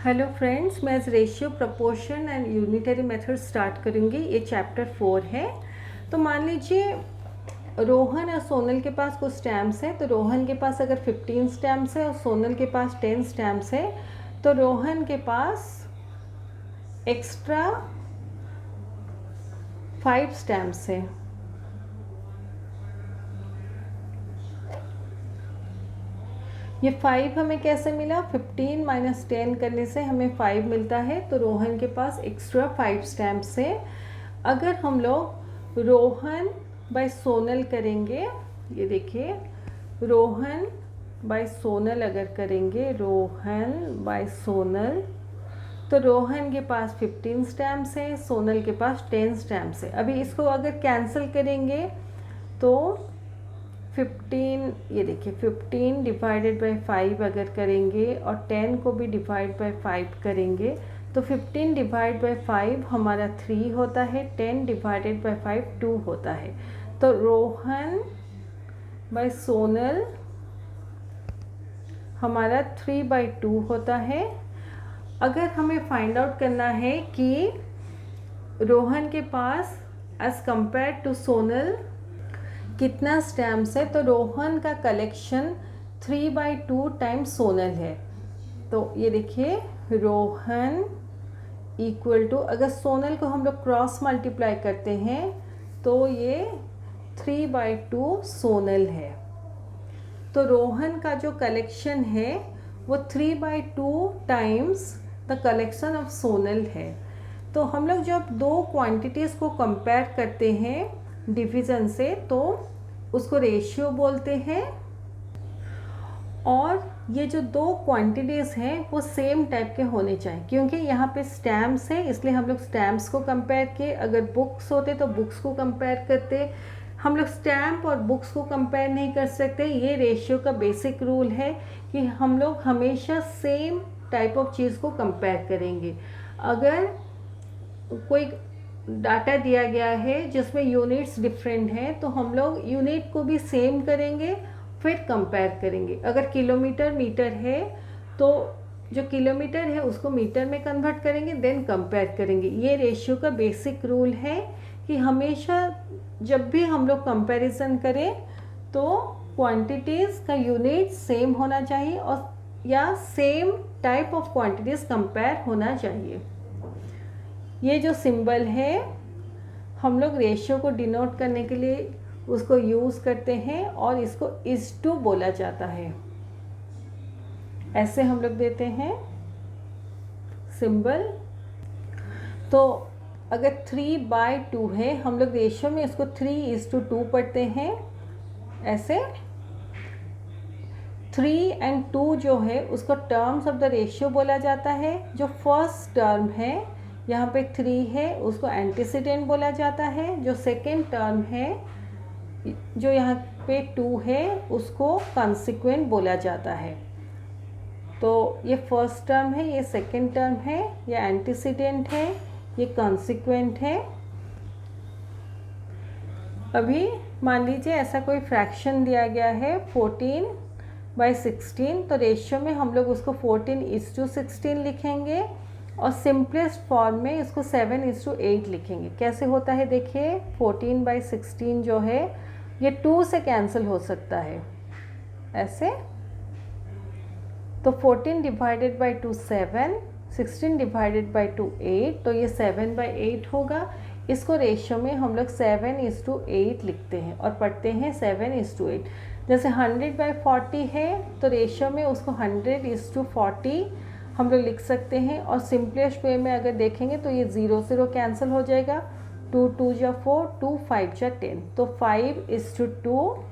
Hello friends, मैं आज ratio, proportion and unitary method start करूँगी। ये चैप्टर 4 है। तो मान लीजिए रोहन और सोनल के पास कुछ स्टैम्प्स हैं। तो रोहन के पास अगर 15 स्टैम्प्स है और सोनल के पास 10 स्टैम्प्स है, तो रोहन के पास एक्स्ट्रा 5 स्टैम्प्स है। ये 5 हमें कैसे मिला? 15 माइनस 10 करने से हमें 5 मिलता है। तो रोहन के पास एक्स्ट्रा 5 स्टैम्प्स है। अगर हम लोग रोहन बाय सोनल करेंगे, ये देखिए, रोहन बाय सोनल अगर करेंगे, रोहन बाय सोनल, तो रोहन के पास 15 स्टैम्प्स है, सोनल के पास 10 स्टैम्प्स है। अभी इसको अगर कैंसिल करेंगे तो 15, ये देखिए 15 डिवाइडेड बाई 5 अगर करेंगे और 10 को भी डिवाइड बाई 5 करेंगे तो 15 डिवाइड बाई 5 हमारा 3 होता है, 10 डिवाइडेड बाई 5 2 होता है। तो रोहन बाय सोनल हमारा 3/2 होता है। अगर हमें फाइंड आउट करना है कि रोहन के पास एज कंपेयर टू सोनल कितना स्टैम्प्स है, तो रोहन का कलेक्शन 3/2 टाइम्स सोनल है। तो ये देखिए, रोहन इक्वल टू, अगर सोनल को हम लोग क्रॉस मल्टीप्लाई करते हैं तो ये 3/2 सोनल है। तो रोहन का जो कलेक्शन है वो 3/2 times the collection of Sonal है। तो हम लोग जब दो क्वांटिटीज़ को कंपेयर करते हैं डिवीज़न से तो उसको रेशियो बोलते हैं। और ये जो दो क्वांटिटीज़ हैं वो सेम टाइप के होने चाहिए, क्योंकि यहाँ पे स्टैम्प्स है इसलिए हम लोग स्टैम्प्स को कंपेयर किए। अगर बुक्स होते तो बुक्स को कंपेयर करते। हम लोग स्टैम्प और बुक्स को कंपेयर नहीं कर सकते। ये रेशियो का बेसिक रूल है कि हम लोग हमेशा सेम टाइप ऑफ चीज़ को कंपेयर करेंगे। अगर कोई डाटा दिया गया है जिसमें यूनिट्स डिफरेंट हैं तो हम लोग यूनिट को भी सेम करेंगे, फिर कंपेयर करेंगे। अगर किलोमीटर मीटर है तो जो किलोमीटर है उसको मीटर में कन्वर्ट करेंगे, देन कंपेयर करेंगे। ये रेशियो का बेसिक रूल है कि हमेशा जब भी हम लोग कंपैरिजन करें तो क्वांटिटीज़ का यूनिट सेम होना चाहिए और या same type of quantities compare होना चाहिए। ये जो सिंबल है हम लोग रेशियो को डिनोट करने के लिए उसको यूज़ करते हैं और इसको इज टू बोला जाता है। ऐसे हम लोग देते हैं सिंबल। तो अगर 3/2 है, हम लोग रेशियो में इसको 3:2 पढ़ते हैं। ऐसे 3 और 2 जो है उसको टर्म्स ऑफ द रेशियो बोला जाता है। जो फर्स्ट टर्म है यहाँ पे 3 है उसको एंटीसीडेंट बोला जाता है। जो सेकेंड टर्म है जो यहाँ पे 2 है उसको कंसिक्वेंट बोला जाता है। तो ये फर्स्ट टर्म है, ये सेकेंड टर्म है, ये एंटीसीडेंट है, ये कंसिक्वेंट है। अभी मान लीजिए ऐसा कोई फ्रैक्शन दिया गया है 14/16, तो रेशियो में हम लोग उसको 14:16 लिखेंगे और सिंपलेस्ट फॉर्म में इसको 7:8 लिखेंगे। कैसे होता है देखिए, 14/16 जो है ये 2 से कैंसिल हो सकता है ऐसे। तो 14 डिवाइडेड बाई 2 7, 16 डिवाइडेड बाई 2 8, तो ये 7/8 होगा। इसको रेशियो में हम लोग 7:8 लिखते हैं और पढ़ते हैं 7:8। जैसे 100/40 है तो रेशियो में उसको 100:40 हम लोग लिख सकते हैं। और सिंपलेस्ट वे में अगर देखेंगे तो ये 0 0 कैंसिल हो जाएगा। 2 2 जा 4, 2 5 जा 10, तो 5:2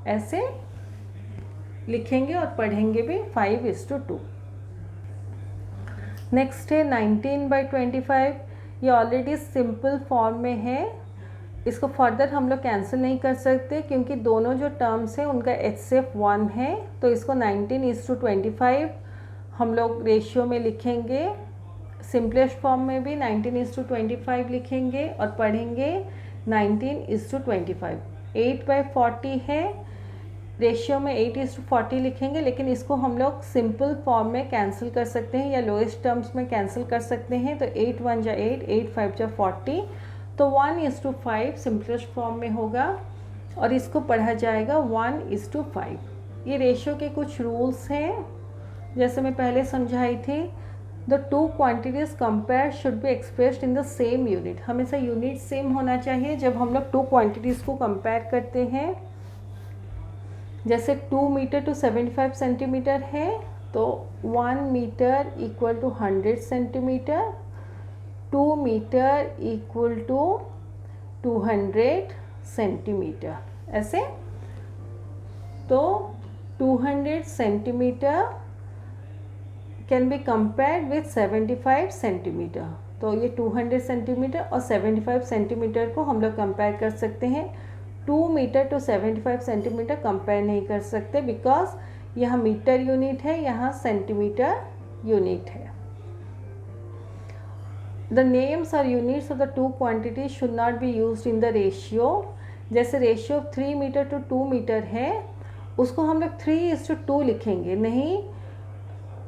ऐसे लिखेंगे और पढ़ेंगे भी 5:2। नेक्स्ट है 19/25। ये ऑलरेडी सिंपल फॉर्म में है, इसको फर्दर हम लोग कैंसिल नहीं कर सकते क्योंकि दोनों जो टर्म्स हैं उनका HCF 1 है। तो इसको 19:25 हम लोग रेशियो में लिखेंगे। सिंपलेस्ट फॉर्म में भी 19:25 लिखेंगे और पढ़ेंगे 19:25। 8/40 है रेशियो में 8:40 लिखेंगे, लेकिन इसको हम लोग सिंपल फॉर्म में कैंसिल कर सकते हैं या लोएस्ट टर्म्स में कैंसिल कर सकते हैं। तो 8 1 जा 8, 8 5 जा 40, तो 1:5 सिंपलेस्ट फॉर्म में होगा और इसको पढ़ा जाएगा 1:5। ये रेशियो के कुछ रूल्स हैं, जैसे मैं पहले समझाई थी। The two quantities compare should be expressed in the same unit. हमेशा यूनिट सेम होना चाहिए जब हम लोग टू क्वांटिटीज़ को कंपेयर करते हैं। जैसे 2 मीटर टू 75 सेंटीमीटर है, तो 1 metre equal to 100 centimetre, 2 metre equal to 200 centimetre, ऐसे। तो 200 centimetre can be compared with 75 centimetre. तो ये 200 सेंटीमीटर और 75 सेंटीमीटर को हम लोग कंपेयर कर सकते हैं। 2 मीटर टू 75 सेंटीमीटर कंपेयर नहीं कर सकते, बिकॉज यहाँ मीटर यूनिट है, यहाँ सेंटीमीटर यूनिट है। द नेम्स और units of the two quantities should not be used in the ratio. जैसे रेशियो 3 मीटर टू 2 मीटर है, उसको हम लोग 3:2 लिखेंगे, नहीं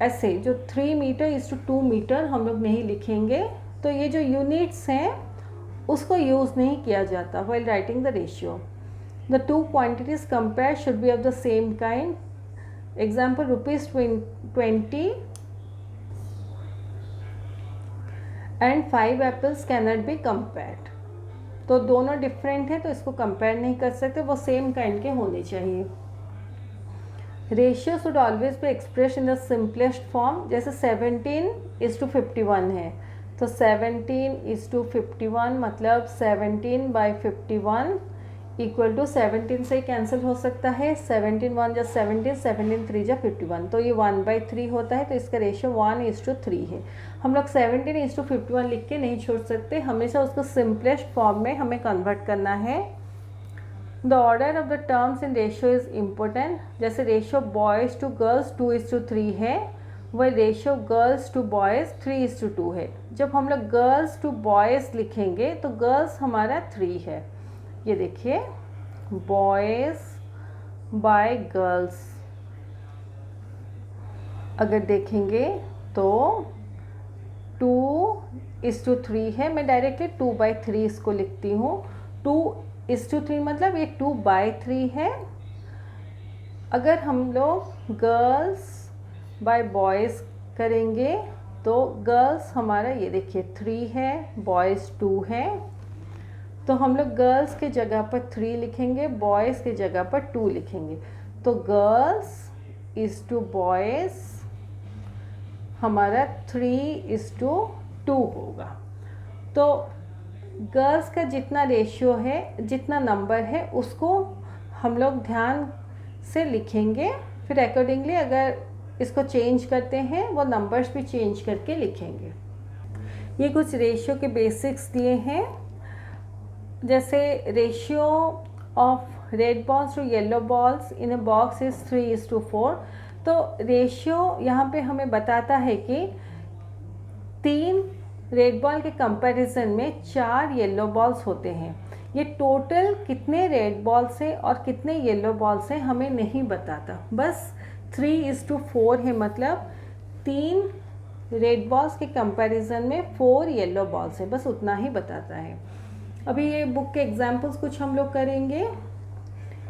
ऐसे जो 3 मीटर/2 मीटर हम लोग नहीं लिखेंगे। तो ये जो यूनिट्स हैं उसको यूज़ नहीं किया जाता while writing the ratio. The two quantities compared should be of the same kind. Example, ₹20 and 5 apples cannot be compared. तो दोनों डिफरेंट है तो इसको कंपेयर नहीं कर सकते, वो सेम काइंड के होने चाहिए। Ratio should always be express in the simplest form. जैसे 17:51 है, तो 17:51 मतलब 17/51 इक्वल टू 17 से कैंसिल हो सकता है। 17 1 जा 17, 17 3 जा 51, तो ये 1/3 होता है। तो इसका रेशियो 1:3 है। हम लोग 17:51 लिख के नहीं छोड़ सकते, हमेशा उसको सिंपलेस्ट फॉर्म में हमें कन्वर्ट करना है। The order of the terms in ratio is important. जैसे रेशियो बॉयज़ टू गर्ल्स 2:3 है, वही रेशियो गर्ल्स टू बॉयज़ 3:2 है। जब हम लोग गर्ल्स टू बॉयज़ लिखेंगे तो गर्ल्स हमारा 3 है। ये देखिए, बॉयज़ बाय गर्ल्स अगर देखेंगे तो 2:3 है। मैं डायरेक्टली 2/3 इसको लिखती हूँ। 2:3 मतलब ये 2/3 है। अगर हम लोग गर्ल्स बाय बॉयज़ करेंगे तो गर्ल्स हमारा ये देखिए 3 है, बॉयज़ 2 है। तो हम लोग गर्ल्स के जगह पर 3 लिखेंगे, बॉयज़ के जगह पर 2 लिखेंगे। तो गर्ल्स इज़ टू बॉयज़ हमारा 3:2 होगा। तो गर्ल्स का जितना रेशियो है, जितना नंबर है, उसको हम लोग ध्यान से लिखेंगे। फिर अकॉर्डिंगली अगर इसको चेंज करते हैं, वो नंबर्स भी चेंज करके लिखेंगे। ये कुछ रेशियो के बेसिक्स दिए हैं। जैसे ratio of red balls to yellow balls in a box is 3:4। तो रेशियो यहाँ पे हमें बताता है कि 3 रेड बॉल के कंपैरिजन में 4 येलो बॉल्स होते हैं। ये टोटल कितने रेड बॉल्स हैं और कितने येलो बॉल्स हैं हमें नहीं बताता, बस 3:4 है, मतलब 3 रेड बॉल्स के कंपैरिजन में 4 येलो बॉल्स हैं, बस उतना ही बताता है। अभी ये बुक के एग्जाम्पल्स कुछ हम लोग करेंगे।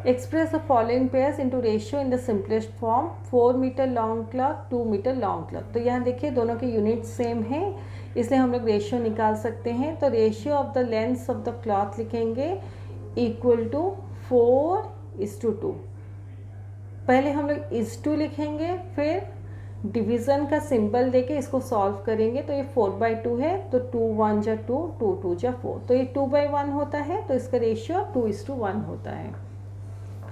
Express the following pairs into ratio in the simplest form. 4 metre long cloth, 2 metre long cloth. तो यहाँ देखिए दोनों के यूनिट सेम हैं, इसलिए हम लोग रेशियो निकाल सकते हैं। तो ratio of the lengths of the cloth लिखेंगे इक्वल टू 4:2। पहले हम लोग इज़ टू लिखेंगे, फिर डिवीज़न का सिंबल देके इसको सॉल्व करेंगे। तो ये 4/2 है, तो 2 1 जा 2, 2 2 जा 4, तो ये 2/1 होता है। तो इसका रेशियो 2:1 होता है।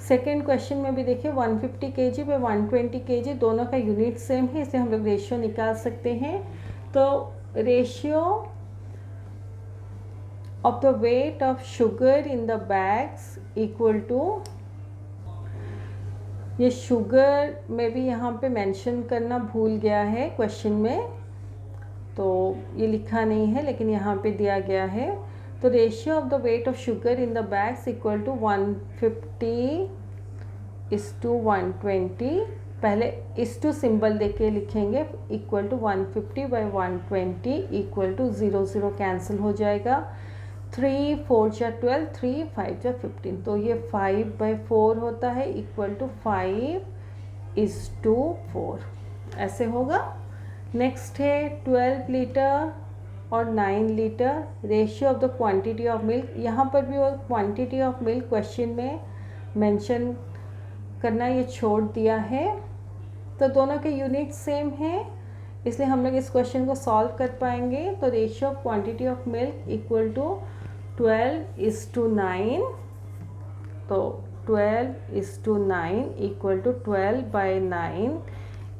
सेकेंड क्वेश्चन में भी देखिए 150 kg पे 120 kg, दोनों का यूनिट सेम है, इसलिए हम लोग रेशियो निकाल सकते हैं। तो ratio of the weight of sugar in the bags equal to, ये शुगर में भी यहाँ पे मेंशन करना भूल गया है क्वेश्चन में, तो ये लिखा नहीं है लेकिन यहाँ पे दिया गया है। तो ratio of the weight of sugar in the bags equal to 150 120, पहले इस टू सिंबल दे के लिखेंगे, equal to 150 by 120 equal to 0 0 cancel हो जाएगा। 3 4 जा 12, 3 5 जा 15, तो ये 5/4 होता है इक्वल टू 5:4 ऐसे होगा। नेक्स्ट है 12 लीटर और 9 litre, ratio of the quantity of milk. यहाँ पर भी वो क्वांटिटी ऑफ मिल्क क्वेश्चन में मेंशन करना ये छोड़ दिया है, तो दोनों के यूनिट सेम हैं, इसलिए हम लोग इस क्वेश्चन को सॉल्व कर पाएंगे। तो ratio of quantity of milk equal to 12:9, तो 12:9 इक्वल टू 12/9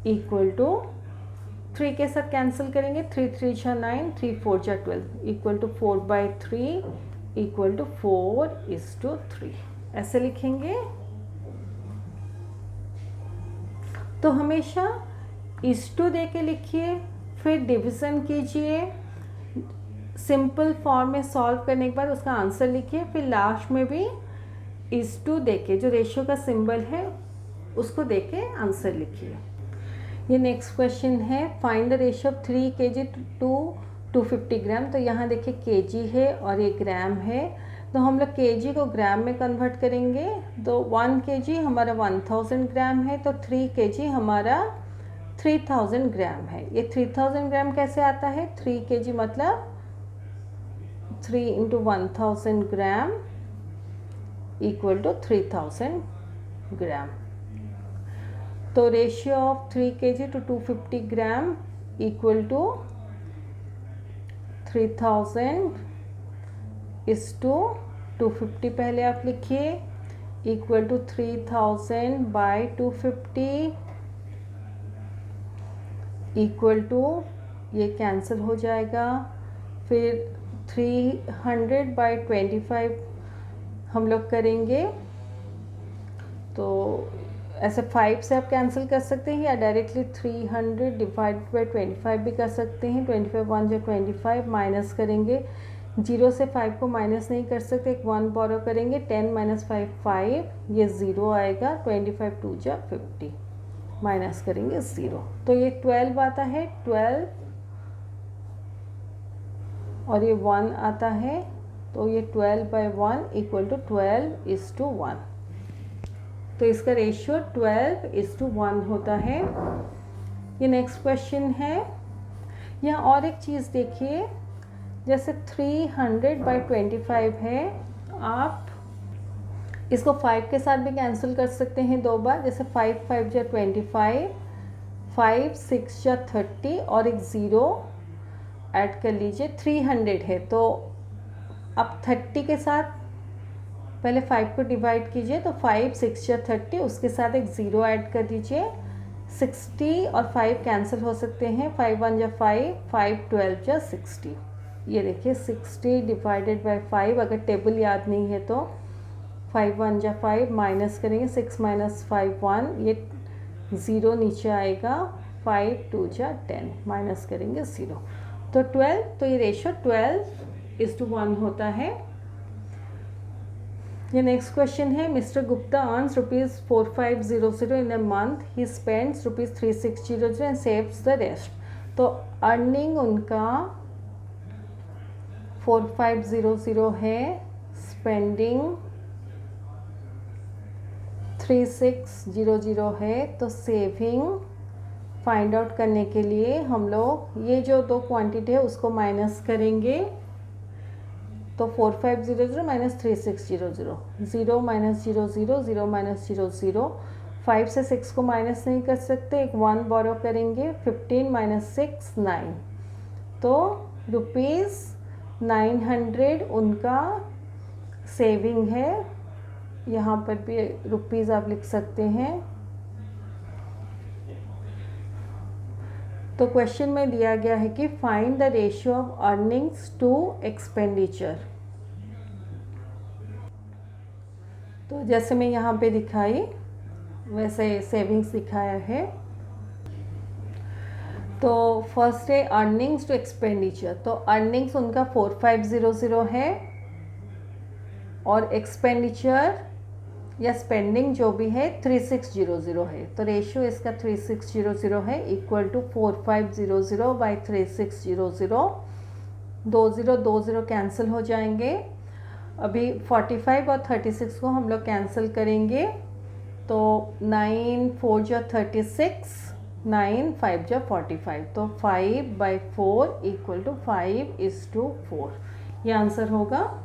इक्वल टू 3 के साथ कैंसिल करेंगे, 3 3 जा 9, 3 4 जा 12 इक्वल टू 4/3 इक्वल टू 4:3 ऐसे लिखेंगे। तो हमेशा इस टू दे के लिखिए, फिर डिवीज़न कीजिए, सिंपल फॉर्म में सॉल्व करने के बाद उसका आंसर लिखिए, फिर लास्ट में भी इस टू दे के जो रेशियो का सिंबल है उसको दे के आंसर लिखिए। ये नेक्स्ट क्वेश्चन है, find the ratio of 3 kg to 250 gram. तो यहाँ देखिए kg है और ये ग्राम है, तो हम लोग kg को ग्राम में कन्वर्ट करेंगे। तो 1 kg हमारा 1000 ग्राम है, तो 3 kg हमारा 3000 ग्राम है। ये 3000 ग्राम कैसे आता है, 3 kg मतलब 3 into 1000 gram equal to 3000 gram. तो ratio of 3 kg to 250 gram equal to 3000 is to 250 पहले आप लिखिए equal to 3000 by 250 equal to, ये कैंसिल हो जाएगा, फिर 300 बाई 25 हम लोग करेंगे, तो ऐसे 5 से आप कैंसिल कर सकते हैं या डायरेक्टली 300 डिवाइड बाई 25 भी कर सकते हैं। 25 1 जा 25 माइनस करेंगे, 0 से 5 को माइनस नहीं कर सकते, एक 1 बोरो करेंगे, 10 - 5 5, ये 0 आएगा, 25 2 जा 50 माइनस करेंगे 0, तो ये 12 आता है, 12 और ये 1 आता है, तो ये 12/1 इक्वल टू 12:1, तो इसका रेशियो 12:1 होता है। ये नेक्स्ट क्वेश्चन है, यहाँ और एक चीज़ देखिए, जैसे 300/25 है, आप इसको 5 के साथ भी कैंसिल कर सकते हैं 2 बार, जैसे 5 5 जा 25, 5 6 जा 30 और एक 0 ऐड कर लीजिए, 300 है, तो अब 30 के साथ पहले 5 को डिवाइड कीजिए, तो 5 6 जा 30, उसके साथ एक 0 ऐड कर दीजिए, 60 और 5 कैंसिल हो सकते हैं, 5 1 जा 5, 5 12 जा 60, ये देखिए 60 डिवाइडेड बाय 5, अगर टेबल याद नहीं है तो 5 1 जा 5 माइनस करेंगे, 6 - 5 1, ये 0 नीचे आएगा, 5 2 जा 10 माइनस करेंगे 0, तो 12, तो ये रेशियो 12:1 होता है। ये नेक्स्ट क्वेश्चन है, mister Gupta earns ₹4500 in a month, he spends ₹3600 and saves the rest. तो अर्निंग उनका 4500 है, स्पेंडिंग 3600 है, तो सेविंग फाइंड आउट करने के लिए हम लोग ये जो 2 क्वांटिटी है उसको माइनस करेंगे, तो 4500 - 3600, 0 - 0 0 0 - 0 0, 5 से 6 को माइनस नहीं कर सकते, एक 1 बोरो करेंगे, 15 - 6 9, तो ₹900 उनका सेविंग है, यहाँ पर भी रुपीज़ आप लिख सकते हैं। तो क्वेश्चन में दिया गया है कि find the ratio of earnings to expenditure. तो जैसे मैं यहाँ पे दिखाई वैसे सेविंग्स दिखाया है। तो फर्स्ट है अर्निंग्स टू एक्सपेंडिचर, तो अर्निंग्स उनका 4500 है और एक्सपेंडिचर या स्पेंडिंग जो भी है 3600 है, तो रेशियो इसका 3600 है, इक्वल टू 4500 बाई 3600, 2020 कैंसिल हो जाएंगे। अभी 45 और 36 को हम लोग कैंसिल करेंगे, तो 9 4 जो 36, 9 5 जो 45, तो 5/4 इक्वल टू 5:4, ये आंसर होगा।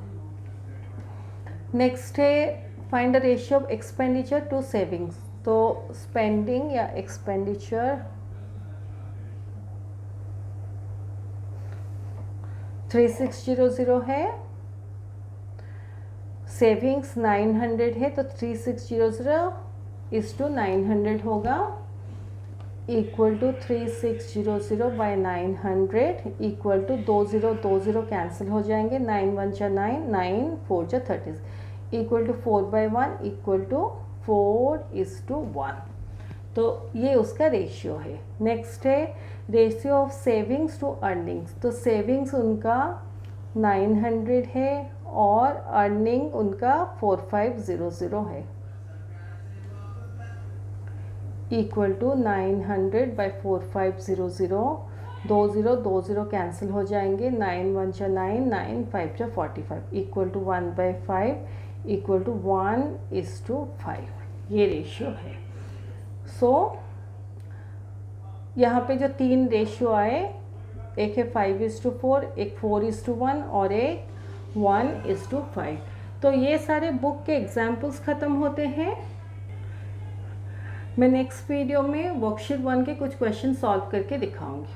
नेक्स्ट है find the ratio of expenditure to savings. तो स्पेंडिंग या एक्सपेंडिचर 3600 है, सेविंग्स 900 है, तो 3600:900 होगा, equal to 3600 by 900 equal to 2020 cancel हो जाएंगे, 9 1 जा 9, 9 4 जा 30, इक्वल टू 4/1 इक्वल टू 4:1। तो ये उसका रेशियो है। नेक्स्ट है ratio of savings to earnings. तो सेविंग्स उनका 900 है और अर्निंग उनका 4500 है, इक्वल टू 900/4500, 2020 कैंसिल हो जाएंगे, 9 1 जा 9, 9 5 जा 45, इक्वल टू 1/5 इक्वल टू 1:5, ये रेशियो है। सो यहाँ पे जो 3 रेशियो आए, एक है 5:4, एक 4:1 और एक 1:5। तो ये सारे बुक के एग्जाम्पल्स ख़त्म होते हैं। मैं नेक्स्ट वीडियो में वर्कशीट 1 के कुछ क्वेश्चन सॉल्व करके दिखाऊंगी।